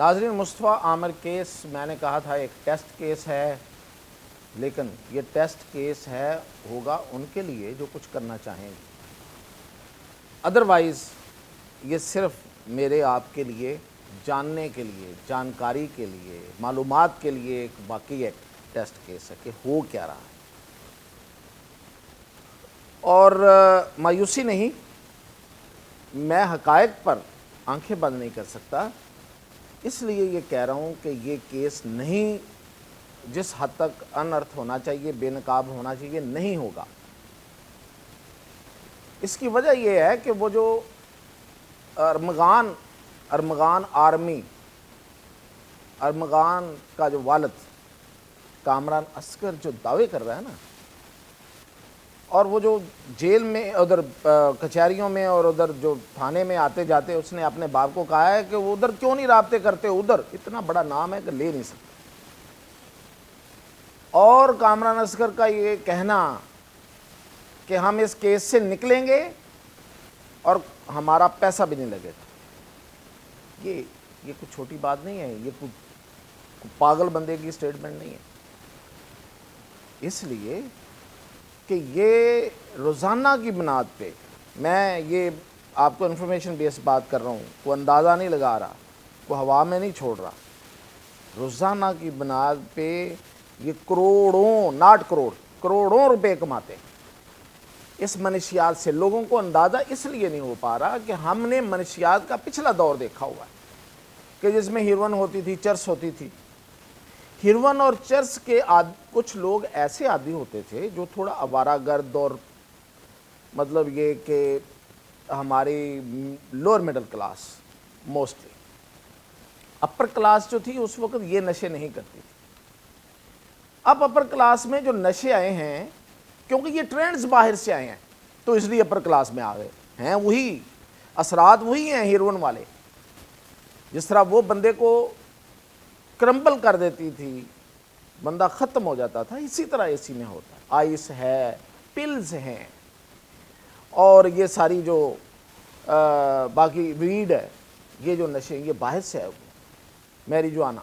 ناظرین، مصطفیٰ عامر کیس میں نے کہا تھا ایک ٹیسٹ کیس ہے، لیکن یہ ٹیسٹ کیس ہوگا ان کے لیے جو کچھ کرنا چاہیں گے. ادروائز یہ صرف میرے آپ کے لیے جاننے کے لیے، جانکاری کے لیے، معلومات کے لیے ایک باقی ایک ٹیسٹ کیس ہے کہ ہو کیا رہا ہے. اور مایوسی نہیں، میں حقائق پر آنکھیں بند نہیں کر سکتا، اس لیے یہ کہہ رہا ہوں کہ یہ کیس نہیں، جس حد تک انرتھ ہونا چاہیے، بے نقاب ہونا چاہیے، نہیں ہوگا. اس کی وجہ یہ ہے کہ وہ جو ارمغان آرمی، ارمغان کا جو والد کامران اصغر جو دعوے کر رہا ہے نا، اور وہ جو جیل میں ادھر کچہریوں میں اور ادھر جو تھانے میں آتے جاتے اس نے اپنے باپ کو کہا ہے کہ وہ ادھر کیوں نہیں رابطے کرتے، ادھر اتنا بڑا نام ہے کہ لے نہیں سکتے. اور کامران اصغر کا یہ کہنا کہ ہم اس کیس سے نکلیں گے اور ہمارا پیسہ بھی نہیں لگے گا، یہ کوئی چھوٹی بات نہیں ہے، یہ کوئی پاگل بندے کی سٹیٹمنٹ نہیں ہے. اس لیے کہ یہ روزانہ کی بنیاد پہ، میں یہ آپ کو انفارمیشن بیس بات کر رہا ہوں، کوئی اندازہ نہیں لگا رہا، کوئی ہوا میں نہیں چھوڑ رہا. روزانہ کی بنیاد پہ یہ کروڑوں، ناٹ کروڑوں روپے کماتے ہیں اس منشیات سے. لوگوں کو اندازہ اس لیے نہیں ہو پا رہا کہ ہم نے منشیات کا پچھلا دور دیکھا ہوا ہے کہ جس میں ہیروئن ہوتی تھی، چرس ہوتی تھی. ہیروئن اور چرس کے کچھ لوگ ایسے عادی ہوتے تھے جو تھوڑا آوارہ گرد، اور مطلب یہ کہ ہماری lower middle class, mostly upper class جو تھی اس وقت یہ نشے نہیں کرتی تھی. اب اپر کلاس میں جو نشے آئے ہیں، کیونکہ یہ ٹرینڈز باہر سے آئے ہیں تو اس لیے اپر کلاس میں آ گئے ہیں. وہی اثرات وہی ہیں ہیروئن والے. جس طرح وہ بندے کو کرمبل کر دیتی تھی، بندہ ختم ہو جاتا تھا، اسی طرح اسی میں ہوتا ہے. آئس ہے، پلز ہیں، اور یہ ساری جو باقی ویڈ ہے، یہ جو نشے یہ باہر سے ہے، میری جوانا.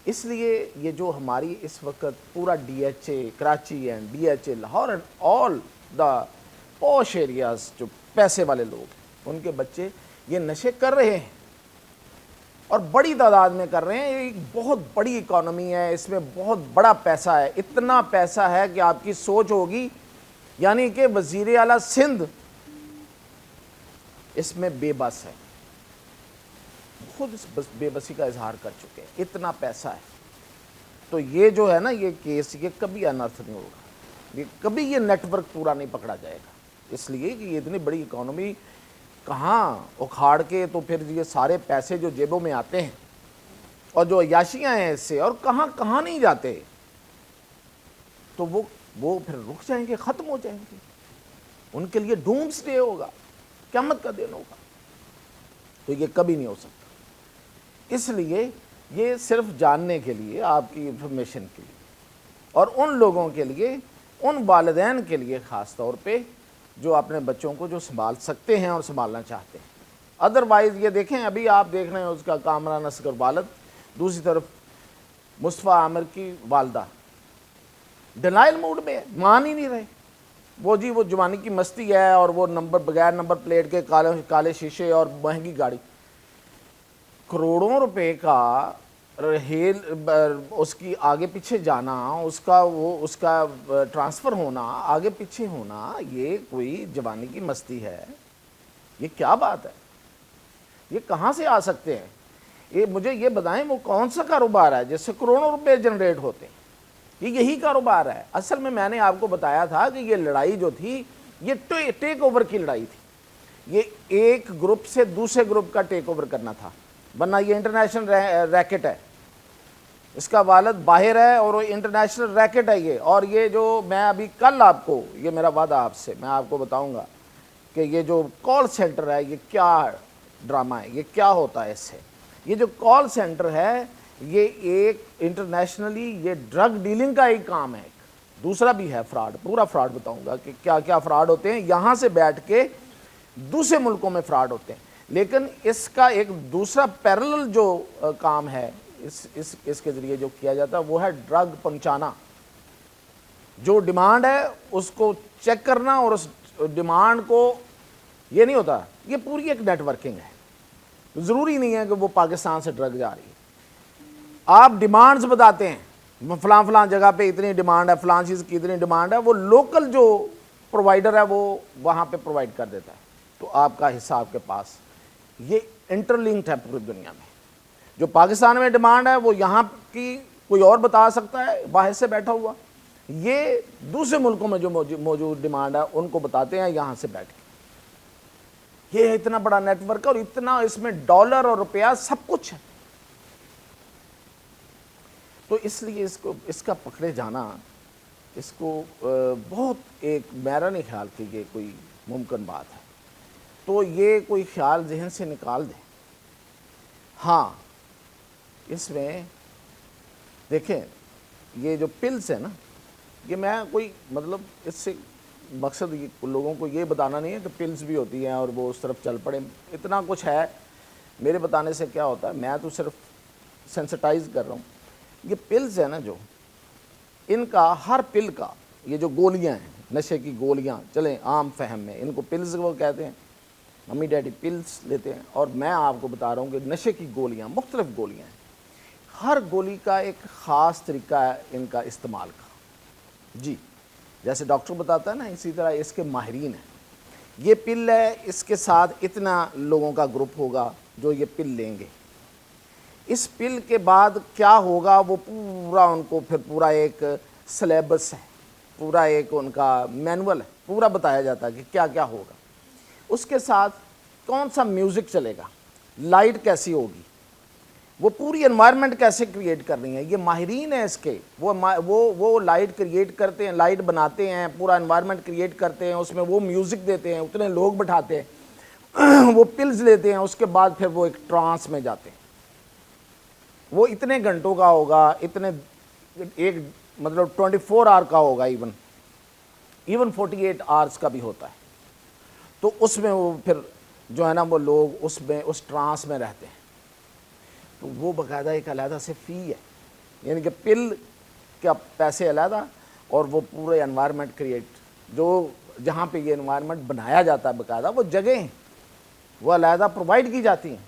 اس لیے یہ جو ہماری اس وقت پورا D H A Karachi and D H A Lahore and all the posh areas, جو پیسے والے لوگ، ان کے بچے یہ نشے کر رہے ہیں اور بڑی تعداد میں کر رہے ہیں. یہ ایک بہت بڑی اکانومی ہے، اس میں بہت بڑا پیسہ ہے. اتنا پیسہ ہے کہ آپ کی سوچ ہوگی، یعنی کہ وزیر اعلیٰ سندھ اس میں بے بس ہے، خود اس بے بسی کا اظہار کر چکے ہیں. اتنا پیسہ ہے. تو یہ جو ہے نا یہ کیس، یہ کبھی انرتھ نہیں ہوگا، کبھی یہ نیٹ ورک پورا نہیں پکڑا جائے گا. اس لیے کہ یہ اتنی بڑی اکانومی کہاں اکھاڑ کے تو پھر یہ سارے پیسے جو جیبوں میں آتے ہیں اور جو عیاشیاں ہیں اس سے، اور کہاں کہاں نہیں جاتے، تو وہ پھر رک جائیں گے، ختم ہو جائیں گے. ان کے لیے ڈومس ڈے ہوگا، قیامت کا دن ہوگا. تو یہ کبھی نہیں ہو سکتا. اس لیے یہ صرف جاننے کے لیے، آپ کی انفارمیشن کے لیے، اور ان لوگوں کے لیے، ان والدین کے لیے خاص طور پہ جو اپنے بچوں کو جو سنبھال سکتے ہیں اور سنبھالنا چاہتے ہیں. ادروائز یہ دیکھیں، ابھی آپ دیکھ رہے ہیں اس کا کامران اصغر والد، دوسری طرف مصطفیٰ عامر کی والدہ ڈینائل موڈ میں ہے، مان ہی نہیں رہے. وہ جی وہ جوانی کی مستی ہے، اور وہ بغیر نمبر پلیٹ کے کالے شیشے اور مہنگی گاڑی. کروڑوں روپے کا ریل، اس کی آگے پیچھے جانا، اس کا ٹرانسفر ہونا، آگے پیچھے ہونا، یہ کوئی جوانی کی مستی ہے؟ یہ کیا بات ہے؟ یہ کہاں سے آ سکتے ہیں؟ مجھے یہ بتائیں وہ کون سا کاروبار ہے جس سے کروڑوں روپے جنریٹ ہوتے ہیں؟ یہی کاروبار ہے. اصل میں نے آپ کو بتایا تھا کہ یہ لڑائی جو تھی یہ ٹیک اوور کی لڑائی تھی. یہ ایک گروپ سے دوسرے گروپ کا ٹیک اوور کرنا تھا، ورنہ یہ انٹرنیشنل ریکٹ ہے. اس کا والد باہر ہے اور وہ انٹرنیشنل ریکٹ ہے یہ. اور یہ جو میں ابھی کل آپ کو، یہ میرا وعدہ آپ سے، میں آپ کو بتاؤں گا کہ یہ جو کال سینٹر ہے یہ کیا ڈرامہ ہے، یہ کیا ہوتا ہے اس سے. یہ جو کال سینٹر ہے یہ ایک انٹرنیشنلی یہ ڈرگ ڈیلنگ کا ایک کام ہے. دوسرا بھی ہے فراڈ، پورا فراڈ بتاؤں گا کہ کیا کیا فراڈ ہوتے ہیں. یہاں سے بیٹھ کے دوسرے ملکوں میں فراڈ ہوتے ہیں. لیکن اس کا ایک دوسرا پیرلل جو کام ہے اس کے ذریعے جو کیا جاتا ہے وہ ہے ڈرگ پہنچانا. جو ڈیمانڈ ہے اس کو چیک کرنا, اور اس ڈیمانڈ کو, یہ نہیں ہوتا, یہ پوری ایک نیٹ ورکنگ ہے. ضروری نہیں ہے کہ وہ پاکستان سے ڈرگ جا رہی ہے. آپ ڈیمانڈز بتاتے ہیں, فلاں فلاں جگہ پہ اتنی ڈیمانڈ ہے, فلاں چیز کی اتنی ڈیمانڈ ہے, وہ لوکل جو پرووائڈر ہے وہ وہاں پہ پرووائڈ کر دیتا ہے, تو آپ کا حصہ آپ کے پاس. یہ انٹر لنکڈ ہے پوری دنیا میں. جو پاکستان میں ڈیمانڈ ہے وہ یہاں کی کوئی اور بتا سکتا ہے باہر سے بیٹھا ہوا, یہ دوسرے ملکوں میں جو موجود ڈیمانڈ ہے ان کو بتاتے ہیں یہاں سے بیٹھ کے. یہ اتنا بڑا نیٹ ورک ہے, اور اتنا اس میں ڈالر اور روپیہ سب کچھ ہے. تو اس لیے اس کا پکڑے جانا, اس کو بہت ایک میرا نہیں خیال کہ یہ کوئی ممکن بات ہے. تو یہ کوئی خیال ذہن سے نکال دیں. ہاں, اس میں دیکھیں یہ جو پلز ہے نا, یہ میں کوئی مطلب اس سے مقصد لوگوں کو یہ بتانا نہیں ہے کہ پلز بھی ہوتی ہیں اور وہ اس طرف چل پڑیں. اتنا کچھ ہے, میرے بتانے سے کیا ہوتا ہے, میں تو صرف سینسٹائز کر رہا ہوں. یہ پلز ہے نا جو, ان کا ہر پل کا, یہ جو گولیاں ہیں, نشے کی گولیاں, چلیں عام فہم میں ان کو پلز وہ کہتے ہیں, ممی ڈیڈی پلز لیتے ہیں. اور میں آپ کو بتا رہا ہوں کہ نشے کی گولیاں مختلف گولیاں ہیں, ہر گولی کا ایک خاص طریقہ ہے ان کا استعمال کا. جی, جیسے ڈاکٹر بتاتا ہے نا, اسی طرح اس کے ماہرین ہیں. یہ پل ہے, اس کے ساتھ اتنا لوگوں کا گروپ ہوگا جو یہ پل لیں گے. اس پل کے بعد کیا ہوگا وہ پورا ان کو پھر پورا ایک سلیبس ہے, پورا ایک ان کا مینول ہے, پورا بتایا جاتا ہے کہ کیا کیا ہوگا. اس کے ساتھ کون سا میوزک چلے گا, لائٹ کیسی ہوگی, وہ پوری انوائرمنٹ کیسے کریٹ کرنی ہے. یہ ماہرین ہیں اس کے, وہ لائٹ کریٹ کرتے ہیں, لائٹ بناتے ہیں, پورا انوائرمنٹ کریٹ کرتے ہیں, اس میں وہ میوزک دیتے ہیں, اتنے لوگ بٹھاتے ہیں, وہ پلز لیتے ہیں. اس کے بعد پھر وہ ایک ٹرانس میں جاتے ہیں. وہ اتنے گھنٹوں کا ہوگا, اتنے ایک مطلب 24 آور کا ہوگا, ایون 48 آورس کا بھی ہوتا ہے. تو اس میں وہ پھر جو ہے نا وہ لوگ اس ٹرانس میں رہتے ہیں. تو وہ باقاعدہ ایک علیحدہ سے فی ہے, یعنی کہ پل کا پیسے علیحدہ, اور وہ پورے انوائرمنٹ کریٹ, جو جہاں پہ یہ انوائرمنٹ بنایا جاتا ہے باقاعدہ وہ جگہیں وہ علیحدہ پرووائڈ کی جاتی ہیں.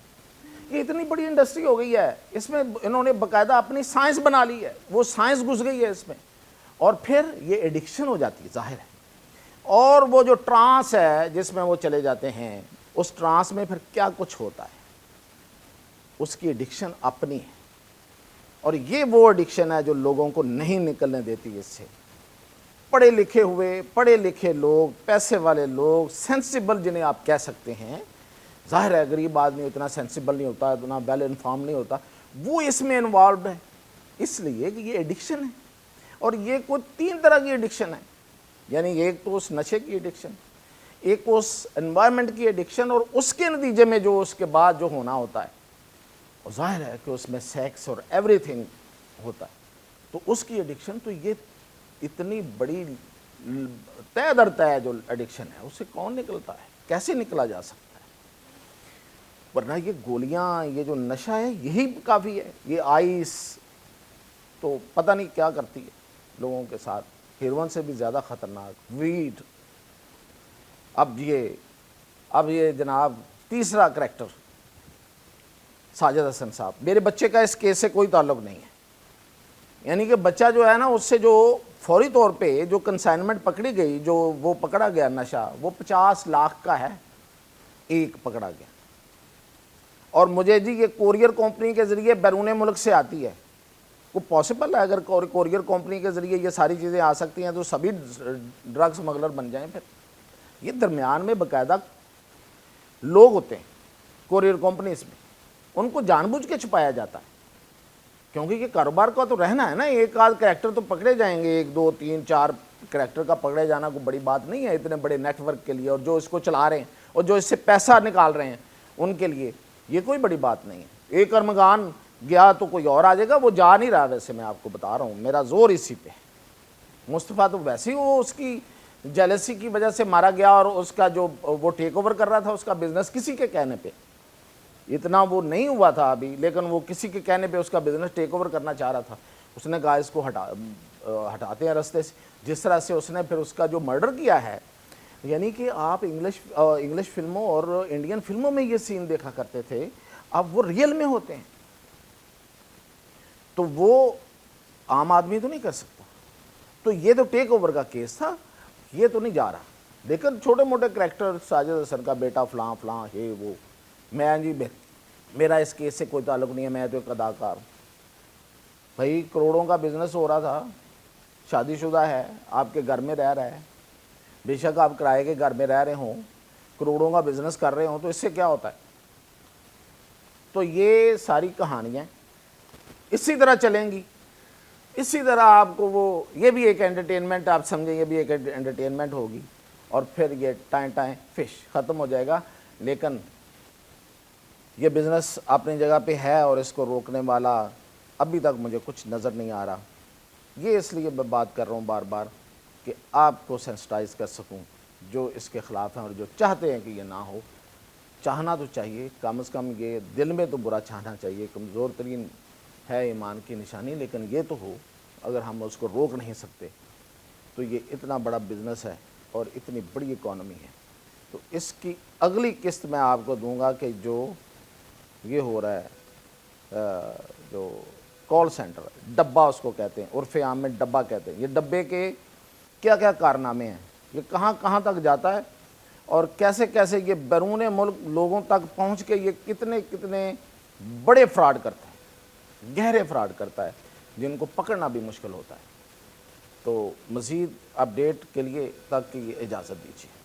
یہ اتنی بڑی انڈسٹری ہو گئی ہے, اس میں انہوں نے باقاعدہ اپنی سائنس بنا لی ہے, وہ سائنس گھس گئی ہے اس میں, اور پھر یہ ایڈکشن ہو جاتی ہے ظاہر ہے. اور وہ جو ٹرانس ہے جس میں وہ چلے جاتے ہیں, اس ٹرانس میں پھر کیا کچھ ہوتا ہے, اس کی ایڈکشن اپنی ہے. اور یہ وہ ایڈکشن ہے جو لوگوں کو نہیں نکلنے دیتی اس سے. پڑھے لکھے ہوئے, پڑھے لکھے لوگ, پیسے والے لوگ, سینسیبل جنہیں آپ کہہ سکتے ہیں, ظاہر ہے غریب آدمی اتنا سینسیبل نہیں ہوتا, اتنا ویل انفارم نہیں ہوتا, وہ اس میں انوالوڈ ہے. اس لیے کہ یہ ایڈکشن ہے, اور یہ کوئی 3 طرح کی ایڈکشن ہے. یعنی ایک تو اس نشے کی ایڈکشن, ایک اس انوائرمنٹ کی ایڈکشن, اور اس کے نتیجے میں جو اس کے بعد جو ہونا ہوتا ہے, اور ظاہر ہے کہ اس میں سیکس اور ایوری تھنگ ہوتا ہے, تو اس کی ایڈکشن. تو یہ اتنی بڑی طے در طے جو ایڈکشن ہے, اس سے کون نکلتا ہے, کیسے نکلا جا سکتا ہے. ورنہ یہ گولیاں, یہ جو نشہ ہے یہی کافی ہے. یہ آئس تو پتہ نہیں کیا کرتی ہے لوگوں کے ساتھ, ہیروئن سے بھی زیادہ خطرناک, ویڈ. اب یہ جناب تیسرا کریکٹر ساجد حسن صاحب, میرے بچے کا اس کیس سے کوئی تعلق نہیں ہے. یعنی کہ بچہ جو ہے نا, اس سے جو فوری طور پہ جو کنسائنمنٹ پکڑی گئی, جو وہ پکڑا گیا نشہ, وہ 50 لاکھ کا ہے, ایک پکڑا گیا. اور مجھے جی یہ کوریئر کمپنی کے ذریعے بیرون ملک سے آتی ہے. وہ پاسبل ہے اگر کوریئر کمپنی کے ذریعے یہ ساری چیزیں آ سکتی ہیں تو سبھی ڈرگ سمگلر بن جائیں. پھر یہ درمیان میں باقاعدہ لوگ ہوتے ہیں کوریئر کمپنیز میں, ان کو جان بوجھ کے چھپایا جاتا ہے, کیونکہ یہ کاروبار کا تو رہنا ہے نا. ایک آدھ کریکٹر تو پکڑے جائیں گے, 1 2 3 4 کریکٹر کا پکڑے جانا کوئی بڑی بات نہیں ہے اتنے بڑے نیٹ ورک کے لیے, اور جو اس کو چلا رہے ہیں اور جو اس سے پیسہ نکال رہے ہیں ان کے لیے یہ کوئی بڑی بات نہیں ہے. ایک ارمغان گیا تو کوئی اور آ جائے گا, وہ جا نہیں رہا. ویسے میں آپ کو بتا رہا ہوں, میرا زور اسی پہ. مصطفیٰ تو ویسے ہی وہ اس کی جیلسی کی وجہ سے مارا گیا, اور اس کا جو وہ ٹیک اوور کر رہا تھا اس کا بزنس کسی کے کہنے پہ, اتنا وہ نہیں ہوا تھا ابھی، لیکن وہ کسی کے کہنے پہ اس کا بزنس ٹیک اوور کرنا چاہ رہا تھا. اس نے کہا اس کو ہٹاتے ہیں رستے سے. جس طرح سے اس نے پھر اس کا جو مرڈر کیا ہے، یعنی کہ آپ انگلش فلموں اور انڈین فلموں میں یہ سین دیکھا کرتے تھے، اب وہ ریئل میں ہوتے ہیں. تو وہ عام آدمی تو نہیں کر سکتا. تو یہ تو ٹیک اوور کا کیس تھا، یہ تو نہیں جا رہا. لیکن چھوٹے موٹے کریکٹر، ساجد حسن کا بیٹا فلاں فلاں ہے وہ، میں جی میرا اس کیس سے کوئی تعلق نہیں ہے، میں تو ایک اداکار ہوں. بھائی کروڑوں کا بزنس ہو رہا تھا، شادی شدہ ہے، آپ کے گھر میں رہ رہا ہے، بے شک آپ کرائے کے گھر میں رہ رہے ہوں، کروڑوں کا بزنس کر رہے ہوں، تو اس سے کیا ہوتا ہے؟ تو یہ ساری کہانیاں اسی طرح چلیں گی. اسی طرح آپ کو وہ یہ بھی ایک انٹرٹینمنٹ آپ سمجھیں، یہ بھی ایک انٹرٹینمنٹ ہوگی، اور پھر یہ ٹائیں ٹائیں فش ختم ہو جائے گا. لیکن یہ بزنس اپنی جگہ پہ ہے اور اس کو روکنے والا ابھی تک مجھے کچھ نظر نہیں آ رہا. یہ اس لیے میں بات کر رہا ہوں بار بار کہ آپ کو سینسٹائز کر سکوں جو اس کے خلاف ہیں اور جو چاہتے ہیں کہ یہ نہ ہو. چاہنا تو چاہیے، کم از کم یہ دل میں تو برا چاہنا چاہیے، کمزور ترین ہے ایمان کی نشانی. لیکن یہ تو ہو، اگر ہم اس کو روک نہیں سکتے تو یہ اتنا بڑا بزنس ہے اور اتنی بڑی اکانومی ہے. تو اس کی اگلی قسط میں آپ کو دوں گا کہ جو یہ ہو رہا ہے، جو کال سینٹر، ڈبہ اس کو کہتے ہیں، عرف عام میں ڈبہ کہتے ہیں. یہ ڈبے کے کیا کیا کارنامے ہیں، یہ کہاں کہاں تک جاتا ہے، اور کیسے کیسے یہ بیرون ملک لوگوں تک پہنچ کے یہ کتنے کتنے بڑے فراڈ کرتا ہے، گہرے فراڈ کرتا ہے، جن کو پکڑنا بھی مشکل ہوتا ہے. تو مزید اپڈیٹ کے لیے تک کی اجازت دیجیے.